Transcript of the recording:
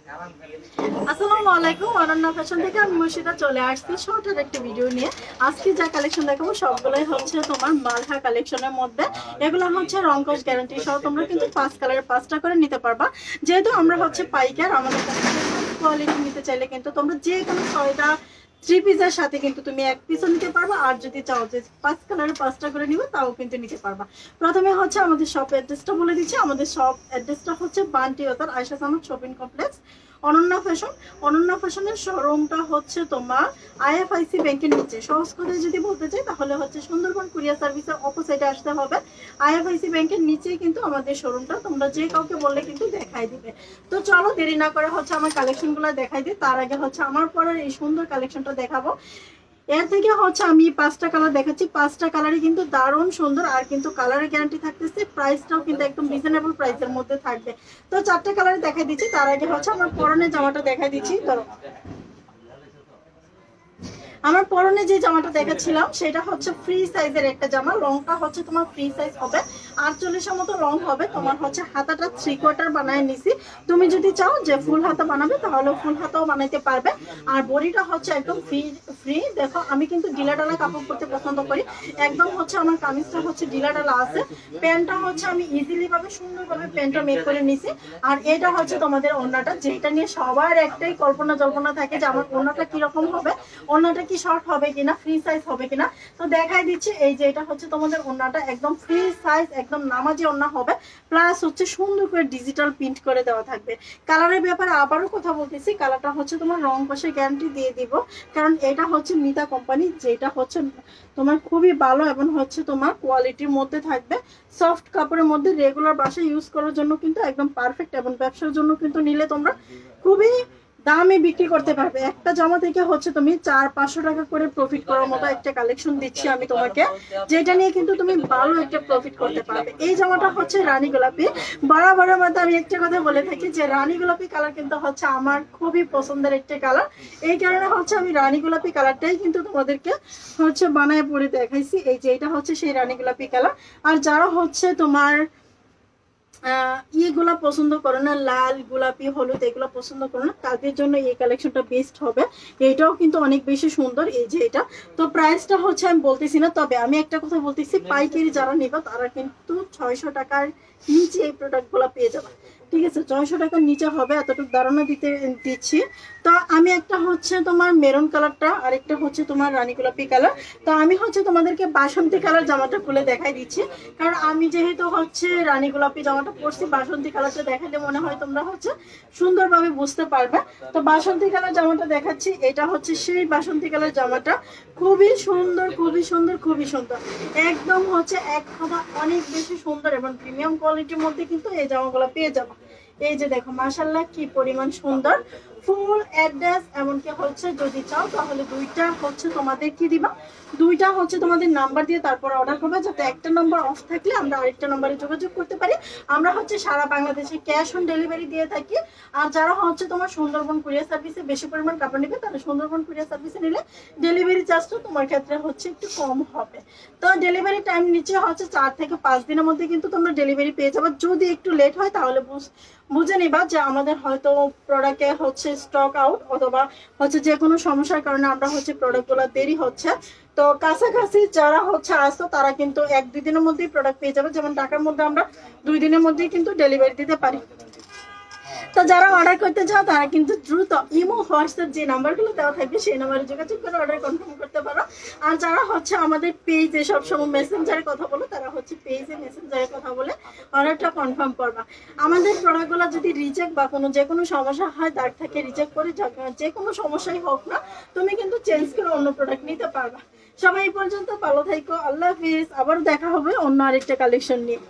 আসসালামু আলাইকুম, অনন্যা ফ্যাশন থেকে আমি মুর্শিদা চলে আসছি শর্টের একটা ভিডিও নিয়ে। আজকে যা কালেকশন দেখাবো সবগুলোই হচ্ছে তোমার মালহা কালেকশনের মধ্যে। এগুলো হচ্ছে রংকশ গ্যারান্টি সহ, তোমরা কিন্তু 5 কালারের 5টা করে নিতে পারবা। যেহেতু আমরা হচ্ছে পাইকার, আমাদের কাছে কোয়ালিটি নিতে চাইলে কিন্তু তোমরা যে কোনো 6টা 3 পিসের সাথে কিন্তু তুমি 1 পিসও নিতে পারবা, আর যদি চাও যে 5 কালারের 5টা করে নিবে তাও কিন্তু নিতে পারবা। প্রথমে হচ্ছে আমাদের শপ অ্যাড্রেসটা বলে দিচ্ছি। আমাদের শপ অ্যাড্রেসটা হচ্ছে বান্টি বাজার, Ayesha Samad shopping complex, Ananya fashion. Ananya ফ্যাশনের শোরুমটা হচ্ছে তোমার আইএফআইসি ব্যাংকের নিচে। সহজ কথায় যদি বলতে চাই তাহলে হচ্ছে সুন্দরবন কুরিয়ার সার্ভিসের অপোজিটে আসতে হবে। আইএফআইসি ব্যাংকের নিচেই কিন্তু আমাদের শোরুমটা, তোমরা যে কাউকে বললে কিন্তু দেখাই দিবে। তো চলো দেরি না করে হচ্ছে আমার কালেকশনগুলো দেখাই দিই। তার আগে হচ্ছে আমার পরের এই সুন্দর কালেকশনটা দেখাবো। এর থেকে হচ্ছে আমি 5টা কালার দেখাচ্ছি। 5টা কালারই কিন্তু দারুণ সুন্দর, আর কিন্তু কালারের গ্যারান্টি থাকতেছে, প্রাইসটাও কিন্তু একদম রিজনেবল প্রাইসের মধ্যে থাকবে। তো 4টা কালার দেখাই দিচ্ছি। তার আগে হচ্ছে আমার পরনের জামাটা দেখাই দিচ্ছি। ধরো, আমার পরনে যে জামাটা দেখাচ্ছিলাম সেটা হচ্ছে ফ্রি সাইজের একটা জামা। লংটা হচ্ছে তোমার ফ্রি সাইজ হবে, 48 মতো লং হবে। তোমার হচ্ছে হাতাটা 3/4 বানায় নিছি। তুমি যদি চাও যে ফুল হাতা বানাবে তাহলে ফুল হাতাও বানাইতে পারবে। আর বডিটা হচ্ছে একদম ফ্রি ফ্রি। দেখো, আমি কিন্তু ঢিলা ঢালা কাপড় পরতে পছন্দ করি। একদম হচ্ছে আমার কামিজটা হচ্ছে ঢিলা ঢালা আছে। প্যান্টটা হচ্ছে আমি ইজিলি ভাবে সুন্দরভাবে প্যান্টটা মেক করে নিছি। আর এটা হচ্ছে তোমাদের ওড়নাটা, যেটা নিয়ে সবার একটাই কল্পনা জল্পনা থাকে যে আমার ওড়নাটা কিরকম হবে, ওড়নাটা কি শর্ট হবে কিনা, ফ্রি সাইজ হবে কিনা। তো দেখাই দিচ্ছি, এই যে এটা হচ্ছে তোমাদের ওড়নাটা একদম ফ্রি সাইজ, একদম নামাজি ওড়না হবে। প্লাস হচ্ছে সুন্দর করে ডিজিটাল প্রিন্ট করে দেওয়া থাকবে। কালারের ব্যাপারে আবারও কথা বলতেছি, কালারটা হচ্ছে তোমার রং কষে গ্যারান্টি দিয়ে দিব, কারণ এটা হচ্ছে মিতা কোম্পানি, যেটা হচ্ছে তোমার খুবই ভালো এবং হচ্ছে তোমার কোয়ালিটির মধ্যে থাকবে। সফট কাপড়ের মধ্যে রেগুলার বাসায় ইউজ করার জন্য কিন্তু একদম পারফেক্ট, এবং ব্যবসার জন্য কিন্তু নিলে তোমরা খুবই দামে বিক্রি করতে পারবে। একটা জামা থেকে হচ্ছে তুমি 400-500 টাকা করে প্রফিট করার মতো একটা কালেকশন দিচ্ছি আমি তোমাকে, যেটা নিয়ে কিন্তু তুমি ভালো একটা প্রফিট করতে পারবে। এই জামাটা হচ্ছে রানী গোলাপি। বরাবরের মধ্যে আমি একটা কথা বলে থাকি যে রানী গোলাপি কালার কিন্তু হচ্ছে আমার খুবই পছন্দের একটা কালার। এই কারণে হচ্ছে আমি রানী গোলাপি কালারটাই কিন্তু তোমাদেরকে হচ্ছে বানায় পরে দেখাইছি। এই যে এটা হচ্ছে সেই রানী গোলাপি কালার। আর যারা হচ্ছে তোমার ইয়েগুলা পছন্দ করো না, লাল গোলাপি হলুদ এগুলো পছন্দ করো না, তাদের জন্য এই কালেকশনটা বেস্ট হবে। এইটাও কিন্তু অনেক বেশি সুন্দর। এই যে এটা, তো প্রাইসটা হচ্ছে আমি বলতেছি না, তবে আমি একটা কথা বলতেছি, পাইকারি যারা নেবে তারা কিন্তু 600 টাকার নিচে এই প্রোডাক্টগুলো পেয়ে যাবে। ঠিক আছে, 600 টাকার নিচে হবে, এতটুকু ধারণা দিচ্ছি। তো আমি একটা হচ্ছে তোমার মেরুন কালারটা, আর একটা হচ্ছে তোমার রানী গোলাপি কালার। তো আমি হচ্ছে তোমাদেরকে বাসন্তী কালার জামাটা খুলে দেখাই দিচ্ছি, কারণ আমি যেহেতু হচ্ছে রানী গোলাপি জামাটা পরছি, বাসন্তী কালারটা দেখালে মনে হয় তোমরা হচ্ছে সুন্দরভাবে বুঝতে পারবে। তো বাসন্তী কালার জামাটা দেখাচ্ছি। এটা হচ্ছে সেই বাসন্তী কালার জামাটা, খুবই সুন্দর, খুবই সুন্দর, খুবই সুন্দর। একদম হচ্ছে এক কথা অনেক বেশি সুন্দর এবং প্রিমিয়াম কোয়ালিটির মধ্যে কিন্তু এই জামাগুলো পেয়ে যাবো। এই যে দেখো, মাশাআল্লাহ কি পরিমাণ সুন্দর। ফুল অ্যাড্রেস এমনকি হচ্ছে যদি চাও তাহলে দুইটা হচ্ছে তোমাদের কি দিবা, দুইটা হচ্ছে তোমাদের নাম্বার দিয়ে তারপর অর্ডার করবে, যাতে একটা নাম্বার অফ থাকলে আমরা আরেকটা নাম্বারে যোগাযোগ করতে পারি। আমরা হচ্ছে সারা বাংলাদেশে ক্যাশ অন ডেলিভারি দিয়ে থাকি। আর যারা হচ্ছে তোমার সুন্দরবন কুরিয়ার সার্ভিসে বেশি পরিমাণ কাপড় নেবে, তাহলে সুন্দরবন কুরিয়ার সার্ভিসে নিলে ডেলিভারি চার্জটা তোমার ক্ষেত্রে হচ্ছে একটু কম হবে। তো ডেলিভারি টাইম নিচে হচ্ছে 4 থেকে 5 দিনের মধ্যে কিন্তু তোমরা ডেলিভারি পেয়ে যাবে। যদি একটু লেট হয় তাহলে বুঝে নিবা যে আমাদের হয়তো প্রোডাক্টে হচ্ছে স্টক আউট, অথবা হচ্ছে যে কোনো সমস্যার কারণে আমরা হচ্ছে প্রোডাক্টগুলো দেরি হচ্ছে। তো কাছাকাছি যারা হচ্ছে আসতো তারা কিন্তু 1-2 দিনের মধ্যেই প্রোডাক্ট পেয়ে যাবে। যেমন ঢাকার মধ্যে আমরা 2 দিনের মধ্যেই কিন্তু ডেলিভারি দিতে পারি। তো যারা অর্ডার করতে চাও তারা কিন্তু দ্রুত ইমো হোয়াটসঅ্যাপ যে নাম্বারগুলো দেওয়া থাকবে সেই নাম্বারে যোগাযোগ করে অর্ডার কনফার্ম করতে পারো। আর যারা হচ্ছে আমাদের পেজে সবসময় মেসেঞ্জারে কথা বলো, তারা হচ্ছে পেজে মেসেঞ্জারে কথা বলে অর্ডারটা কনফার্ম করবা। আমাদের প্রোডাক্টগুলো যদি রিজেক্ট বা যে কোনো সমস্যা হয়, দাগ থেকে রিজেক্ট করে যে কোনো সমস্যাই হোক না, তুমি কিন্তু চেঞ্জ করে অন্য প্রোডাক্ট নিতে পারবা। সবাই এই পর্যন্ত ভালো থাকো, আল্লাহ হাফিজ। আবার দেখা হবে অন্য আরেকটা কালেকশন নিয়ে।